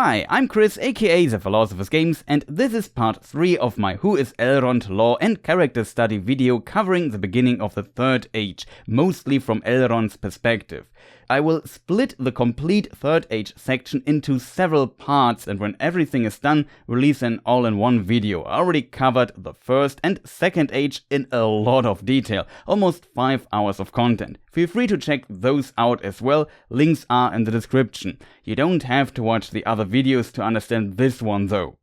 Hi, I'm Chris, aka ThePhilosophersGames, and this is part 3 of my Who is Elrond lore and character study video covering the beginning of the Third Age, mostly from Elrond's perspective. I will split the complete Third Age section into several parts, and when everything is done, release an all-in-one video. I already covered the First and Second Age in a lot of detail, almost 5 hours of content. Feel free to check those out as well, links are in the description. You don't have to watch the other videos to understand this one though.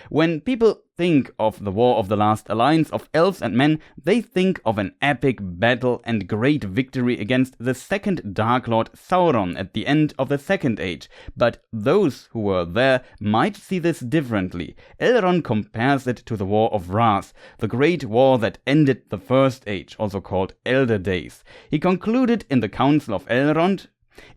When people think of the War of the Last Alliance of Elves and Men, they think of an epic battle and great victory against the second Dark Lord Sauron at the end of the Second Age, but those who were there might see this differently. Elrond compares it to the War of Wrath, the great war that ended the First Age, also called Elder Days. He concluded in the Council of Elrond,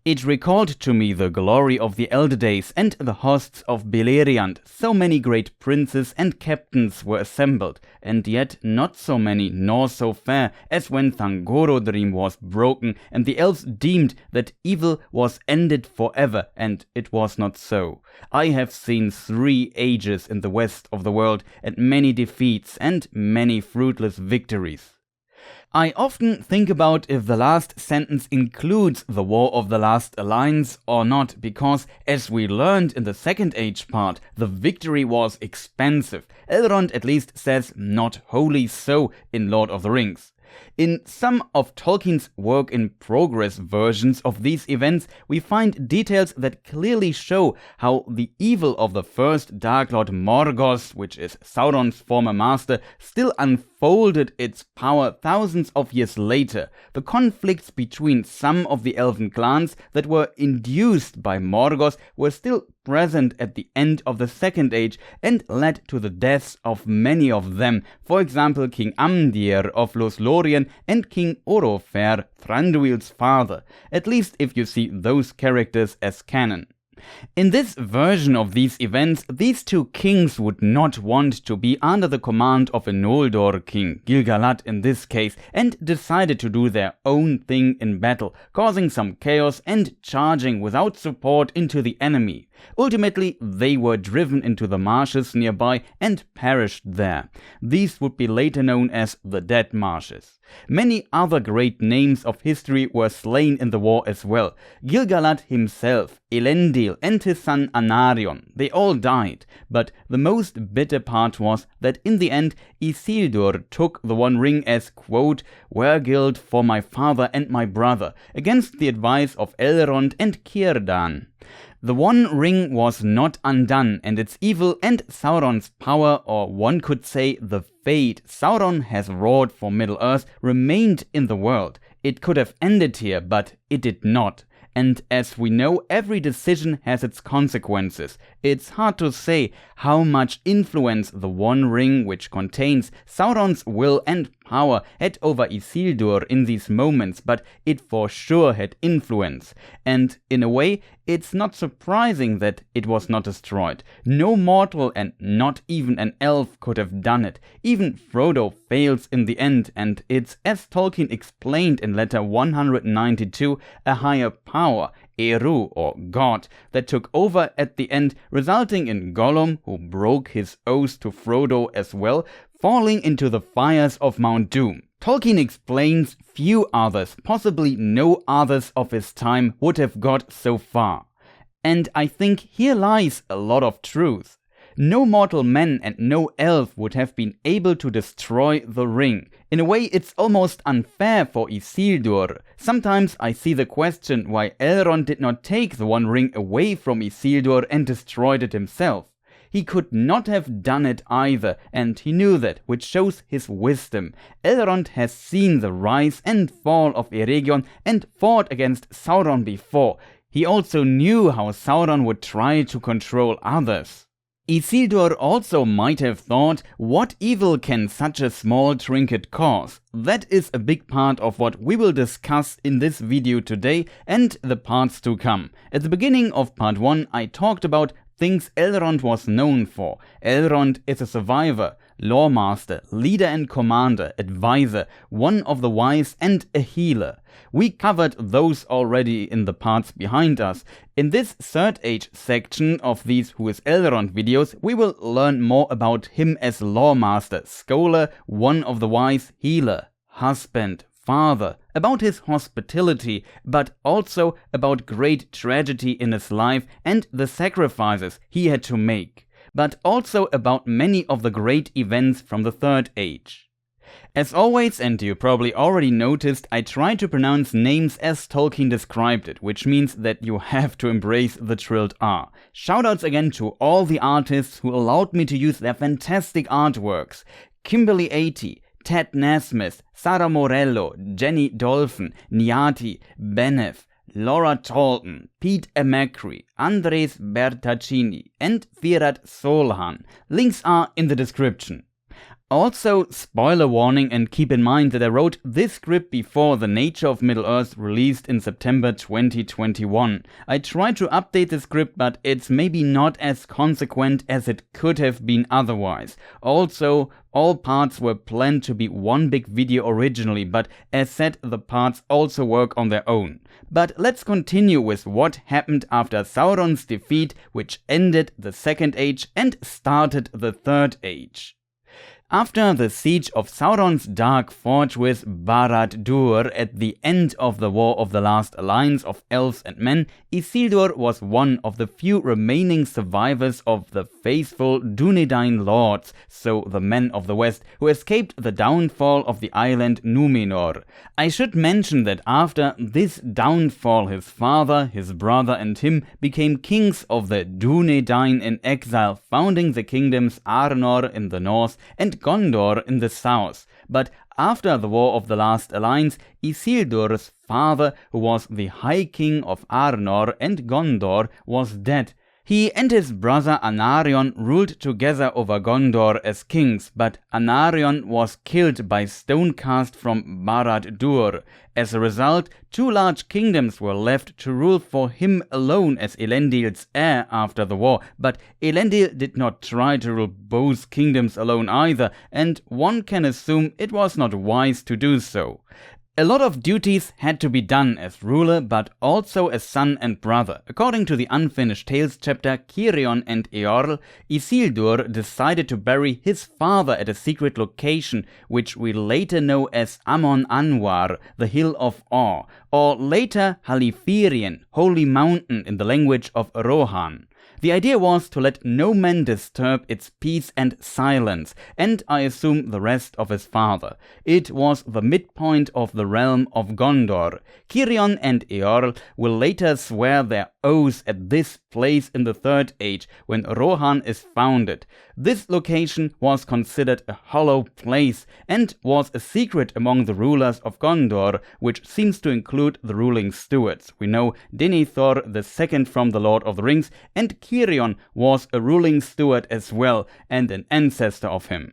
"It recalled to me the glory of the Elder Days and the hosts of Beleriand. So many great princes and captains were assembled, and yet not so many nor so fair as when Thangorodrim was broken, and the elves deemed that evil was ended forever, and it was not so. I have seen 3 ages in the west of the world, and many defeats and many fruitless victories." I often think about if the last sentence includes the War of the Last Alliance or not, because, as we learned in the Second Age part, the victory was expensive. Elrond at least says not wholly so in Lord of the Rings. In some of Tolkien's work-in-progress versions of these events, we find details that clearly show how the evil of the first Dark Lord Morgoth, which is Sauron's former master, still unfolded its power thousands of years later. The conflicts between some of the elven clans that were induced by Morgoth were still present at the end of the Second Age and led to the deaths of many of them. For example, King Amdir of Lothlorien and King Orofer, Thranduil's father, at least if you see those characters as canon. In this version of these events, these 2 kings would not want to be under the command of a Noldor king, Gil-galad in this case, and decided to do their own thing in battle, causing some chaos and charging without support into the enemy. Ultimately, they were driven into the marshes nearby and perished there. These would be later known as the Dead Marshes. Many other great names of history were slain in the war as well. Gil-galad himself, Elendil and his son Anarion, they all died. But the most bitter part was that in the end Isildur took the One Ring as, quote, "Wergild for my father and my brother," against the advice of Elrond and Círdan. The One Ring was not undone, and its evil and Sauron's power, or one could say the fate Sauron has wrought for Middle-earth, remained in the world. It could have ended here, but it did not. And as we know, every decision has its consequences. It's hard to say how much influence the One Ring, which contains Sauron's will and power, had over Isildur in these moments, but it for sure had influence. And in a way, it's not surprising that it was not destroyed. No mortal and not even an elf could have done it. Even Frodo fails in the end, and it's, as Tolkien explained in letter 192, a higher power, Eru or God, that took over at the end, resulting in Gollum, who broke his oath to Frodo as well, falling into the fires of Mount Doom. Tolkien explains few others, possibly no others of his time, would have got so far. And I think here lies a lot of truth. No mortal man and no elf would have been able to destroy the ring. In a way, it's almost unfair for Isildur. Sometimes I see the question why Elrond did not take the One Ring away from Isildur and destroyed it himself. He could not have done it either, and he knew that, which shows his wisdom. Elrond has seen the rise and fall of Eregion and fought against Sauron before. He also knew how Sauron would try to control others. Isildur also might have thought, what evil can such a small trinket cause? That is a big part of what we will discuss in this video today and the parts to come. At the beginning of part 1 I talked about things Elrond was known for. Elrond is a survivor, lawmaster, leader and commander, advisor, one of the wise and a healer. We covered those already in the parts behind us. In this Third Age section of these Who is Elrond videos, we will learn more about him as lawmaster, scholar, one of the wise, healer, husband, father, about his hospitality, but also about great tragedy in his life and the sacrifices he had to make, but also about many of the great events from the Third Age. As always, and you probably already noticed, I try to pronounce names as Tolkien described it, which means that you have to embrace the trilled R. Shoutouts again to all the artists who allowed me to use their fantastic artworks. Kimberly80, Ted Nasmith, Sara Morello, Jenny Dolphin, Niati, Benef, Laura Talton, Pete Emacri, Andres Bertaccini and Virat Solhan. Links are in the description. Also, spoiler warning, and keep in mind that I wrote this script before The Nature of Middle-earth released in September 2021. I tried to update the script, but it's maybe not as consequent as it could have been otherwise. Also, all parts were planned to be one big video originally, but as said, the parts also work on their own. But let's continue with what happened after Sauron's defeat, which ended the Second Age and started the Third Age. After the siege of Sauron's dark fortress Barad-dûr at the end of the War of the Last Alliance of Elves and Men, Isildur was one of the few remaining survivors of the faithful Dúnedain lords, so the Men of the West, who escaped the downfall of the island Númenor. I should mention that after this downfall, his father, his brother and him became kings of the Dúnedain in exile, founding the kingdoms Arnor in the north and Gondor in the south. But after the War of the Last Alliance, Isildur's father, who was the High King of Arnor and Gondor, was dead. He and his brother Anarion ruled together over Gondor as kings, but Anarion was killed by stone cast from Barad-dûr. As a result, two large kingdoms were left to rule for him alone as Elendil's heir after the war, but Elendil did not try to rule both kingdoms alone either, and one can assume it was not wise to do so. A lot of duties had to be done as ruler, but also as son and brother. According to the Unfinished Tales chapter Cirion and Eorl, Isildur decided to bury his father at a secret location, which we later know as Amon Anwar, the Hill of Awe, or later Halifirien, Holy Mountain in the language of Rohan. The idea was to let no man disturb its peace and silence, and I assume the rest of his father. It was the midpoint of the realm of Gondor. Cirion and Eorl will later swear their oaths at this place in the Third Age, when Rohan is founded. This location was considered a hollow place, and was a secret among the rulers of Gondor, which seems to include the ruling stewards. We know Denethor II from The Lord of the Rings, and Cirion was a ruling steward as well, and an ancestor of him.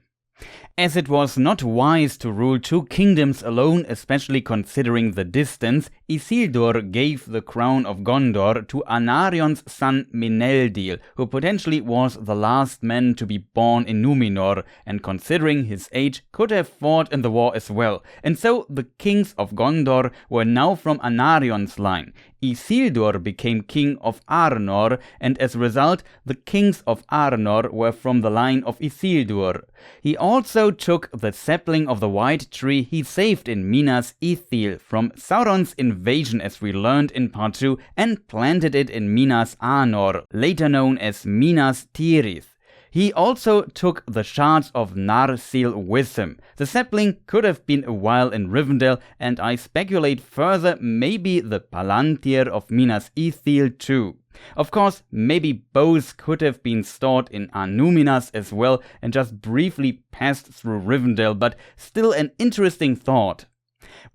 As it was not wise to rule two kingdoms alone, especially considering the distance, Isildur gave the crown of Gondor to Anarion's son Meneldir, who potentially was the last man to be born in Númenor, and considering his age could have fought in the war as well. And so the kings of Gondor were now from Anarion's line. Isildur became king of Arnor, and as a result, the kings of Arnor were from the line of Isildur. He also took the sapling of the White Tree he saved in Minas Ithil from Sauron's invasion, as we learned in part 2, and planted it in Minas Anor, later known as Minas Tirith. He also took the shards of Narsil with him. The sapling could have been a while in Rivendell, and I speculate further maybe the Palantir of Minas Ithil too. Of course, maybe both could have been stored in Anúminas as well and just briefly passed through Rivendell, but still an interesting thought.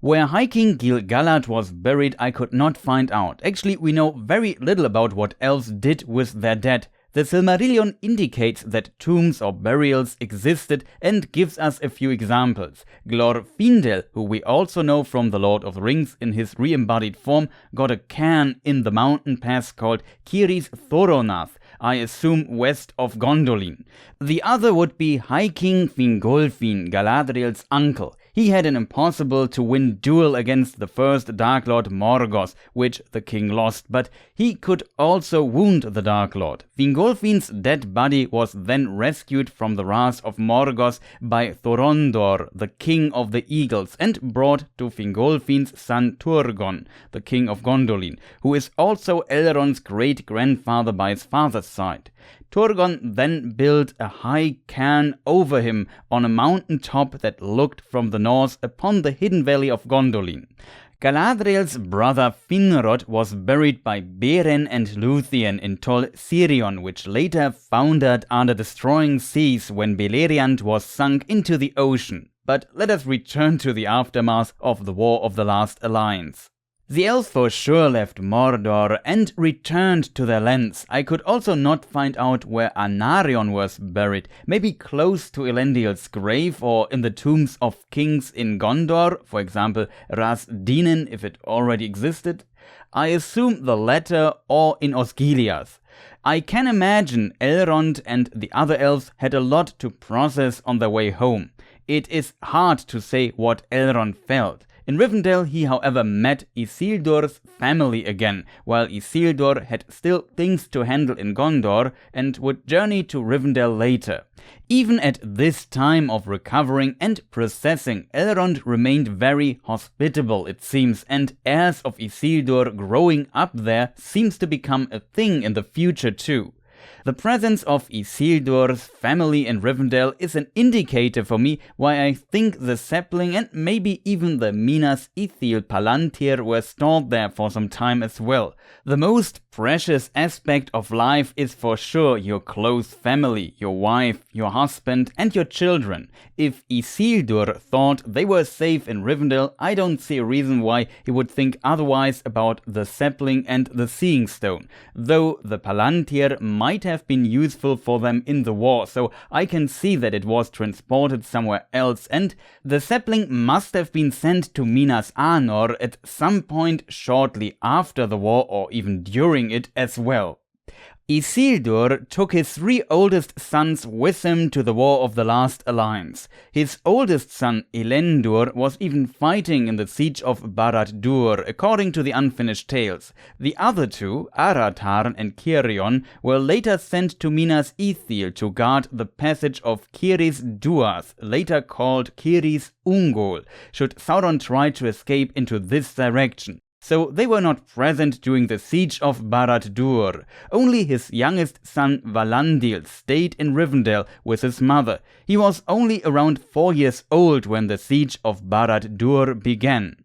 Where High King Gil-galad was buried I could not find out. Actually, we know very little about what elves did with their dead. The Silmarillion indicates that tombs or burials existed and gives us a few examples. Glorfindel, who we also know from The Lord of the Rings in his re-embodied form, got a cairn in the mountain pass called Ciris Thoronath. I assume west of Gondolin. The other would be High King Fingolfin, Galadriel's uncle. He had an impossible-to-win duel against the first Dark Lord Morgoth, which the king lost, but he could also wound the Dark Lord. Fingolfin's dead body was then rescued from the wrath of Morgoth by Thorondor, the king of the Eagles, and brought to Fingolfin's son Turgon, the king of Gondolin, who is also Elrond's great-grandfather by his father's side. Turgon then built a high cairn over him on a mountain top that looked from the north upon the hidden valley of Gondolin. Galadriel's brother Finrod was buried by Beren and Luthien in Tol Sirion, which later foundered under destroying seas when Beleriand was sunk into the ocean. But let us return to the aftermath of the War of the Last Alliance. The elves for sure left Mordor and returned to their lands. I could also not find out where Anarion was buried, maybe close to Elendil's grave or in the tombs of kings in Gondor, for example Ras Dinen if it already existed. I assume the latter, or in Osgiliath. I can imagine Elrond and the other elves had a lot to process on their way home. It is hard to say what Elrond felt. In Rivendell he however met Isildur's family again, while Isildur had still things to handle in Gondor and would journey to Rivendell later. Even at this time of recovering and processing, Elrond remained very hospitable, it seems, and heirs of Isildur growing up there seems to become a thing in the future too. The presence of Isildur's family in Rivendell is an indicator for me why I think the sapling and maybe even the Minas Ithil Palantir were stored there for some time as well. The most precious aspect of life is for sure your close family, your wife, your husband and your children. If Isildur thought they were safe in Rivendell, I don't see a reason why he would think otherwise about the sapling and the Seeing Stone, though the Palantir might have been useful for them in the war, so I can see that it was transported somewhere else, and the sapling must have been sent to Minas Anor at some point shortly after the war or even during it as well. Isildur took his 3 oldest sons with him to the War of the Last Alliance. His oldest son Elendur was even fighting in the siege of Barad-dûr, according to the unfinished tales. The other 2, Aratarn and Cirion, were later sent to Minas Ithil to guard the passage of Ciris Duath, later called Ciris Ungol, should Sauron try to escape into this direction. So they were not present during the siege of Barad-dûr. Only his youngest son Valandil stayed in Rivendell with his mother. He was only around 4 years old when the siege of Barad-dûr began.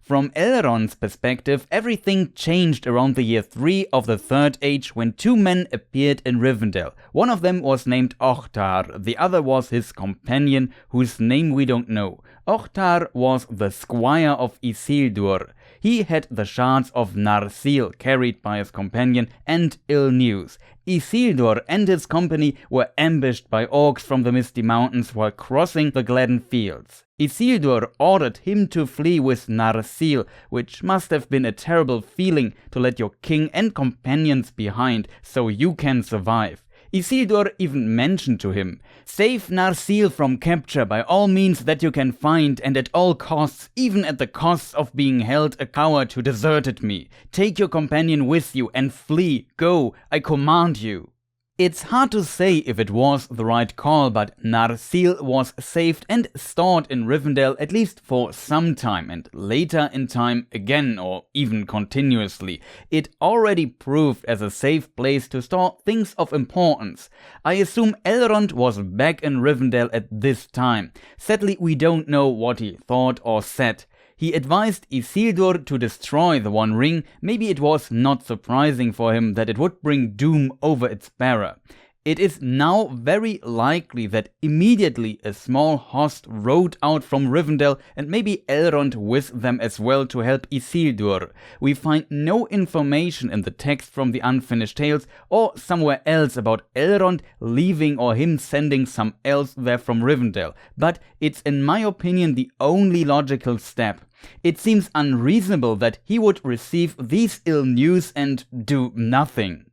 From Elrond's perspective, everything changed around the year 3 of the Third Age when 2 men appeared in Rivendell. One of them was named Ohtar, the other was his companion, whose name we don't know. Ohtar was the squire of Isildur. He had the shards of Narsil carried by his companion and ill news. Isildur and his company were ambushed by orcs from the Misty Mountains while crossing the Gladden Fields. Isildur ordered him to flee with Narsil, which must have been a terrible feeling to let your king and companions behind so you can survive. Isildur even mentioned to him, "Save Narsil from capture by all means that you can find and at all costs, even at the cost of being held a coward who deserted me. Take your companion with you and flee. Go, I command you." It's hard to say if it was the right call, but Narsil was saved and stored in Rivendell at least for some time, and later in time again, or even continuously. It already proved as a safe place to store things of importance. I assume Elrond was back in Rivendell at this time. Sadly, we don't know what he thought or said. He advised Isildur to destroy the One Ring. Maybe it was not surprising for him that it would bring doom over its bearer. It is now very likely that immediately a small host rode out from Rivendell and maybe Elrond with them as well to help Isildur. We find no information in the text from the Unfinished Tales or somewhere else about Elrond leaving or him sending some elves there from Rivendell, but it's in my opinion the only logical step. It seems unreasonable that he would receive these ill news and do nothing.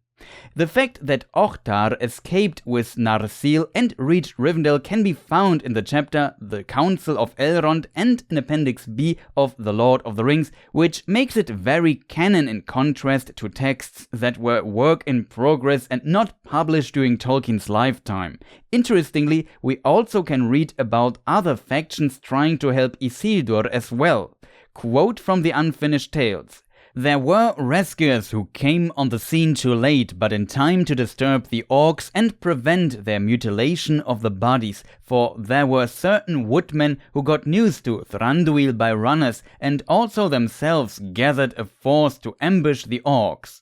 The fact that Ohtar escaped with Narsil and reached Rivendell can be found in the chapter The Council of Elrond and in Appendix B of The Lord of the Rings, which makes it very canon in contrast to texts that were work in progress and not published during Tolkien's lifetime. Interestingly, we also can read about other factions trying to help Isildur as well. Quote from the Unfinished Tales. There were rescuers who came on the scene too late, but in time to disturb the Orcs and prevent their mutilation of the bodies, for there were certain woodmen who got news to Thranduil by runners and also themselves gathered a force to ambush the Orcs.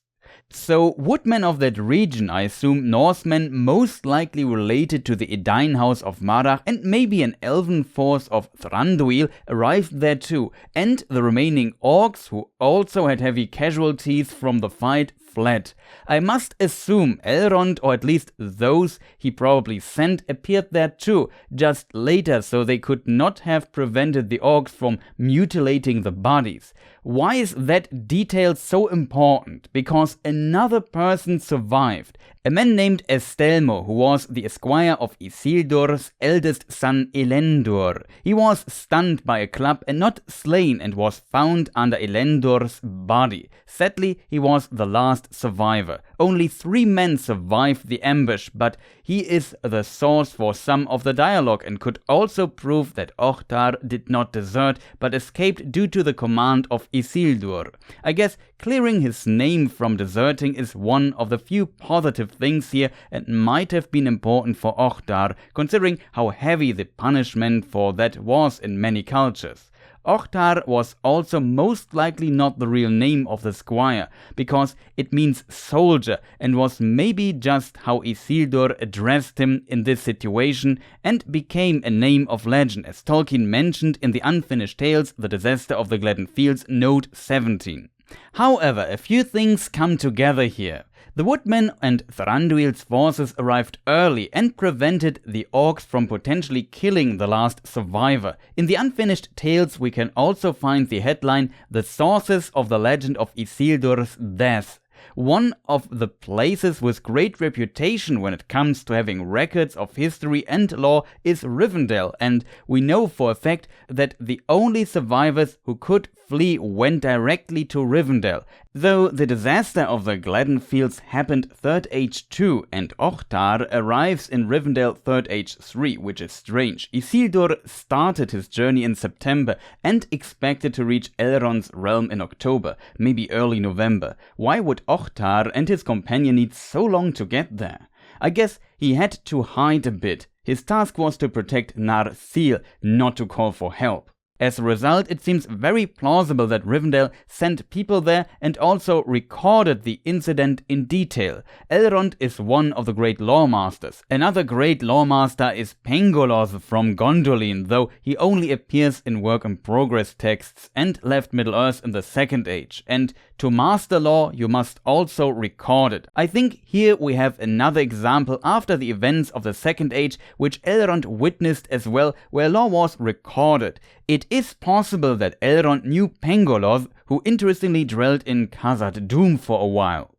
So, woodmen of that region, I assume Norsemen most likely related to the Edain house of Marach, and maybe an elven force of Thranduil arrived there too, and the remaining Orcs, who also had heavy casualties from the fight, fled. I must assume Elrond, or at least those he probably sent, appeared there too, just later, so they could not have prevented the Orcs from mutilating the bodies. Why is that detail so important? Because another person survived. A man named Estelmo, who was the esquire of Isildur's eldest son Elendil. He was stunned by a club and not slain, and was found under Elendil's body. Sadly, he was the last survivor. Only 3 men survived the ambush, but he is the source for some of the dialogue and could also prove that Ohtar did not desert but escaped due to the command of Isildur. I guess clearing his name from deserting is one of the few positive things here and might have been important for Ohtar, considering how heavy the punishment for that was in many cultures. Ohtar was also most likely not the real name of the squire, because it means soldier and was maybe just how Isildur addressed him in this situation and became a name of legend, as Tolkien mentioned in the Unfinished Tales, The Disaster of the Gladden Fields, note 17. However, a few things come together here. The woodmen and Thranduil's forces arrived early and prevented the Orcs from potentially killing the last survivor. In the Unfinished Tales we can also find the headline, The Sources of the Legend of Isildur's Death. One of the places with great reputation when it comes to having records of history and lore is Rivendell, and we know for a fact that the only survivors who could flee went directly to Rivendell. Though the disaster of the Gladden Fields happened 3rd Age 2 and Ohtar arrives in Rivendell 3rd Age 3, which is strange. Isildur started his journey in September and expected to reach Elrond's realm in October, maybe early November. Why would Ohtar and his companion need so long to get there? I guess he had to hide a bit. His task was to protect Narsil, not to call for help. As a result, it seems very plausible that Rivendell sent people there and also recorded the incident in detail. Elrond is one of the great lore masters. Another great lore master is Pangoloth from Gondolin, though he only appears in work-in-progress texts and left Middle-earth in the Second Age. And to master lore, you must also record it. I think here we have another example after the events of the Second Age, which Elrond witnessed as well, where lore was recorded. It is possible that Elrond knew Pangoloth, who interestingly dwelled in Khazad-dûm for a while.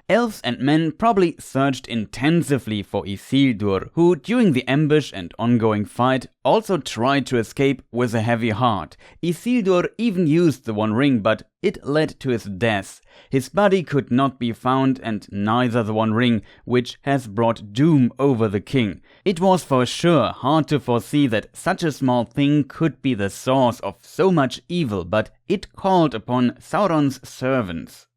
Elves and men probably searched intensively for Isildur, who during the ambush and ongoing fight also tried to escape with a heavy heart. Isildur even used the One Ring, but it led to his death. His body could not be found, and neither the One Ring, which has brought doom over the king. It was for sure hard to foresee that such a small thing could be the source of so much evil, but it called upon Sauron's servants.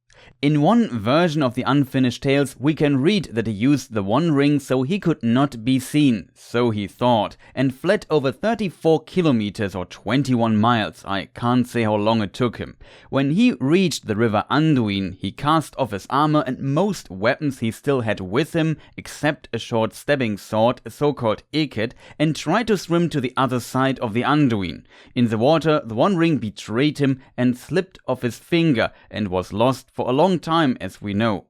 In one version of the Unfinished Tales, we can read that he used the One Ring so he could not be seen, so he thought, and fled over 34 kilometers or 21 miles, I can't say how long it took him. When he reached the river Anduin, he cast off his armor and most weapons he still had with him, except a short stabbing sword, a so-called Eket, and tried to swim to the other side of the Anduin. In the water, the One Ring betrayed him and slipped off his finger, and was lost for a long time, as we know.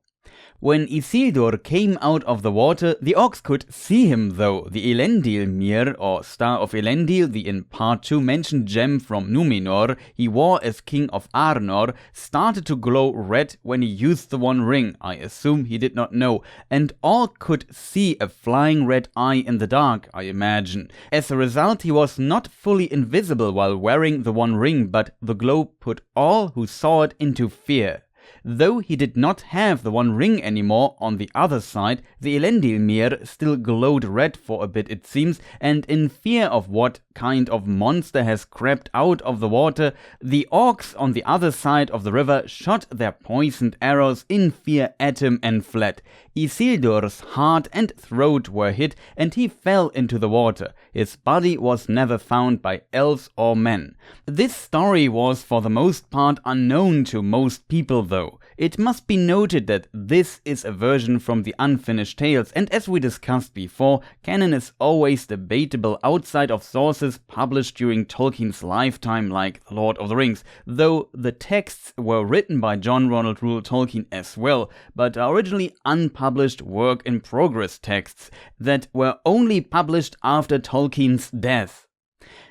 When Isildur came out of the water, the orcs could see him though. The Elendil Mir, or Star of Elendil, the in part 2 mentioned gem from Numenor he wore as King of Arnor, started to glow red when he used the One Ring. I assume he did not know. And all could see a flying red eye in the dark, I imagine. As a result, he was not fully invisible while wearing the One Ring, but the glow put all who saw it into fear. Though he did not have the One Ring anymore, on the other side, the Elendil Mir still glowed red for a bit it seems, and in fear of what kind of monster has crept out of the water, the orcs on the other side of the river shot their poisoned arrows in fear at him and fled. Isildur's heart and throat were hit and he fell into the water. His body was never found by elves or men. This story was for the most part unknown to most people though. It must be noted that this is a version from the Unfinished Tales, and as we discussed before, canon is always debatable outside of sources published during Tolkien's lifetime like The Lord of the Rings, though the texts were written by John Ronald Reuel Tolkien as well, but are originally unpublished work-in-progress texts that were only published after Tolkien's death.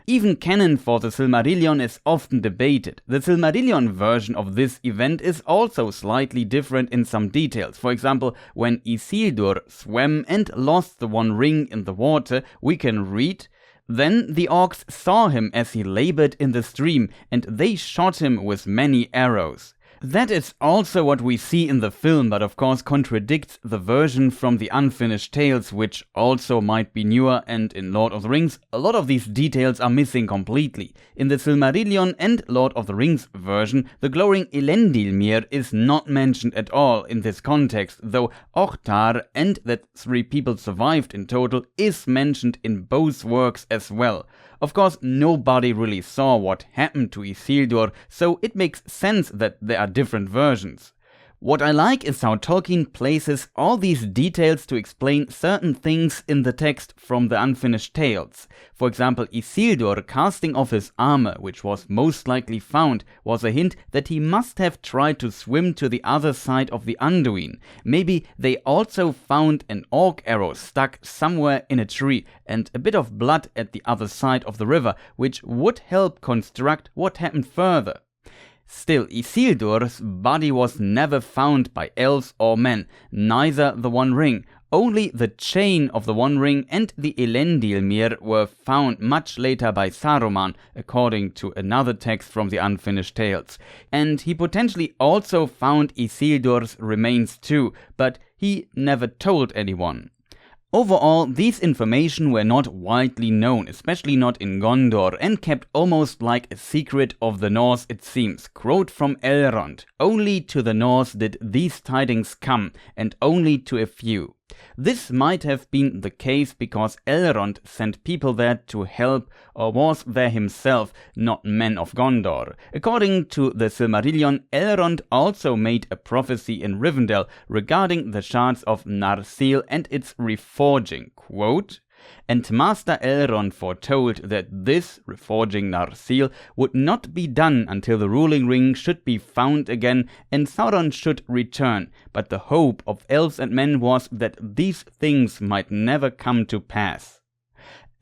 Even canon for the Silmarillion is often debated. The Silmarillion version of this event is also slightly different in some details. For example, when Isildur swam and lost the One Ring in the water, we can read, "Then the orcs saw him as he labored in the stream, and they shot him with many arrows." That is also what we see in the film, but of course contradicts the version from the Unfinished Tales, which also might be newer, and in Lord of the Rings, a lot of these details are missing completely. In the Silmarillion and Lord of the Rings version, the glowing Elendil Mir is not mentioned at all in this context, though Ohtar, and that 3 people survived in total, is mentioned in both works as well. Of course, nobody really saw what happened to Isildur, so it makes sense that there are different versions. What I like is how Tolkien places all these details to explain certain things in the text from the Unfinished Tales. For example, Isildur casting off his armor, which was most likely found, was a hint that he must have tried to swim to the other side of the Anduin. Maybe they also found an orc arrow stuck somewhere in a tree and a bit of blood at the other side of the river, which would help construct what happened further. Still, Isildur's body was never found by elves or men, neither the One Ring. Only the chain of the One Ring and the Elendil Mir were found much later by Saruman, according to another text from the Unfinished Tales. And he potentially also found Isildur's remains too, but he never told anyone. Overall, these information were not widely known, especially not in Gondor, and kept almost like a secret of the Norse it seems. Quote from Elrond, "Only to the Norse did these tidings come, and only to a few." This might have been the case because Elrond sent people there to help, or was there himself, not men of Gondor. According to the Silmarillion, Elrond also made a prophecy in Rivendell regarding the shards of Narsil and its reforging. Quote, "And Master Elrond foretold that this, reforging Narsil, would not be done until the ruling ring should be found again and Sauron should return. But the hope of elves and men was that these things might never come to pass."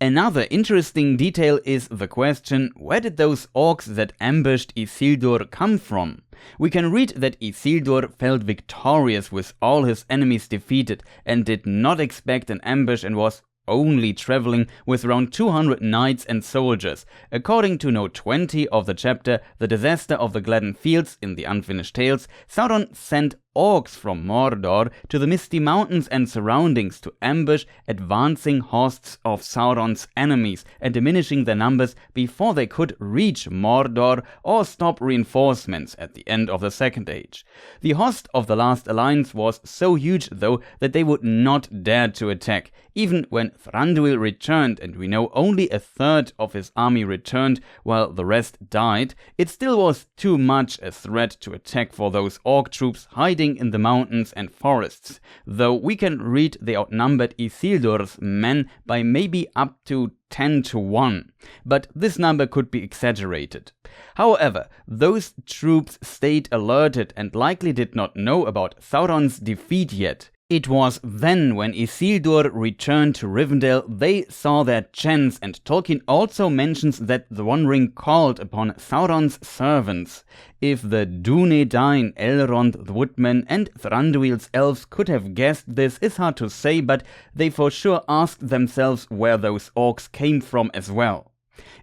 Another interesting detail is the question, where did those orcs that ambushed Isildur come from? We can read that Isildur felt victorious with all his enemies defeated and did not expect an ambush and was only traveling with around 200 knights and soldiers. According to note 20 of the chapter The Disaster of the Gladden Fields in the Unfinished Tales, Sauron sent orcs from Mordor to the Misty Mountains and surroundings to ambush advancing hosts of Sauron's enemies and diminishing their numbers before they could reach Mordor or stop reinforcements at the end of the Second Age. The host of the Last Alliance was so huge though that they would not dare to attack. Even when Thranduil returned, and we know only a third of his army returned while the rest died, it still was too much a threat to attack for those orc troops hiding hiding in the mountains and forests, though we can read they outnumbered Isildur's men by maybe up to 10-1, but this number could be exaggerated. However, those troops stayed alerted and likely did not know about Sauron's defeat yet. It was then when Isildur returned to Rivendell they saw their chance, and Tolkien also mentions that the One Ring called upon Sauron's servants. If the Dúnedain, Elrond the Woodman and Thranduil's elves could have guessed this is hard to say, but they for sure asked themselves where those orcs came from as well.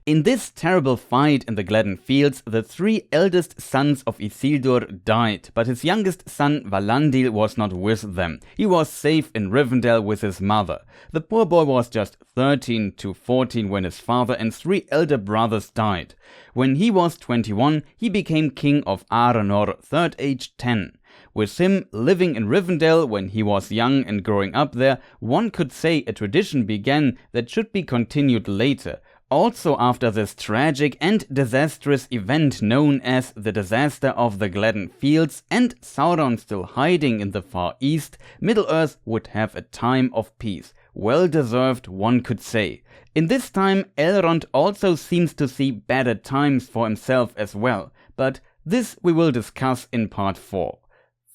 In this terrible fight in the Gladden Fields, the 3 eldest sons of Isildur died, but his youngest son Valandil was not with them. He was safe in Rivendell with his mother. The poor boy was just 13 to 14 when his father and 3 elder brothers died. When he was 21, he became king of Arnor, 3rd Age 10. With him living in Rivendell when he was young and growing up there, one could say a tradition began that should be continued later. Also after this tragic and disastrous event known as the Disaster of the Gladden Fields and Sauron still hiding in the far east, Middle-earth would have a time of peace. Well deserved, one could say. In this time, Elrond also seems to see better times for himself as well, but this we will discuss in part 4.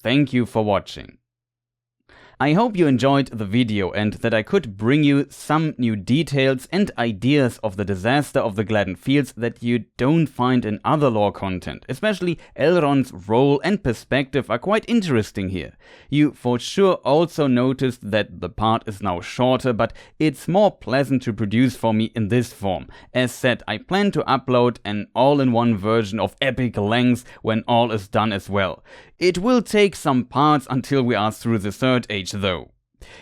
Thank you for watching. I hope you enjoyed the video and that I could bring you some new details and ideas of the Disaster of the Gladden Fields that you don't find in other lore content. Especially Elrond's role and perspective are quite interesting here. You for sure also noticed that the part is now shorter, but it's more pleasant to produce for me in this form. As said, I plan to upload an all-in-one version of epic length when all is done as well. It will take some parts until we are through the 3rd Age though.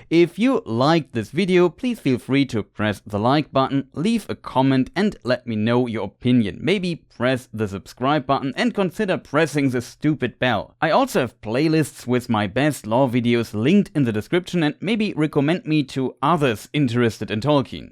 If you liked this video, please feel free to press the like button, leave a comment and let me know your opinion. Maybe press the subscribe button and consider pressing the stupid bell. I also have playlists with my best lore videos linked in the description, and maybe recommend me to others interested in Tolkien.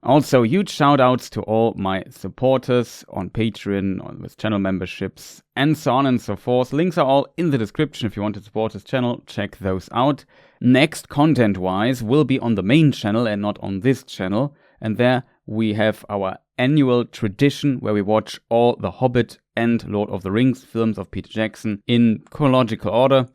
Also, huge shoutouts to all my supporters on Patreon, or with channel memberships, and so on and so forth. Links are all in the description if you want to support this channel, check those out. Next, content-wise, will be on the main channel and not on this channel, and there we have our annual tradition where we watch all the Hobbit and Lord of the Rings films of Peter Jackson in chronological order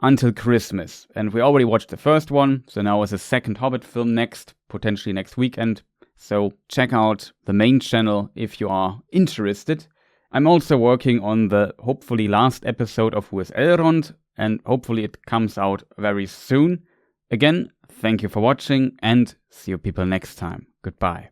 until Christmas. And we already watched the first one, so now is the second Hobbit film next, potentially next weekend. So check out the main channel if you are interested. I'm also working on the hopefully last episode of Who is Elrond, and hopefully it comes out very soon. Again, thank you for watching and see you people next time. Goodbye.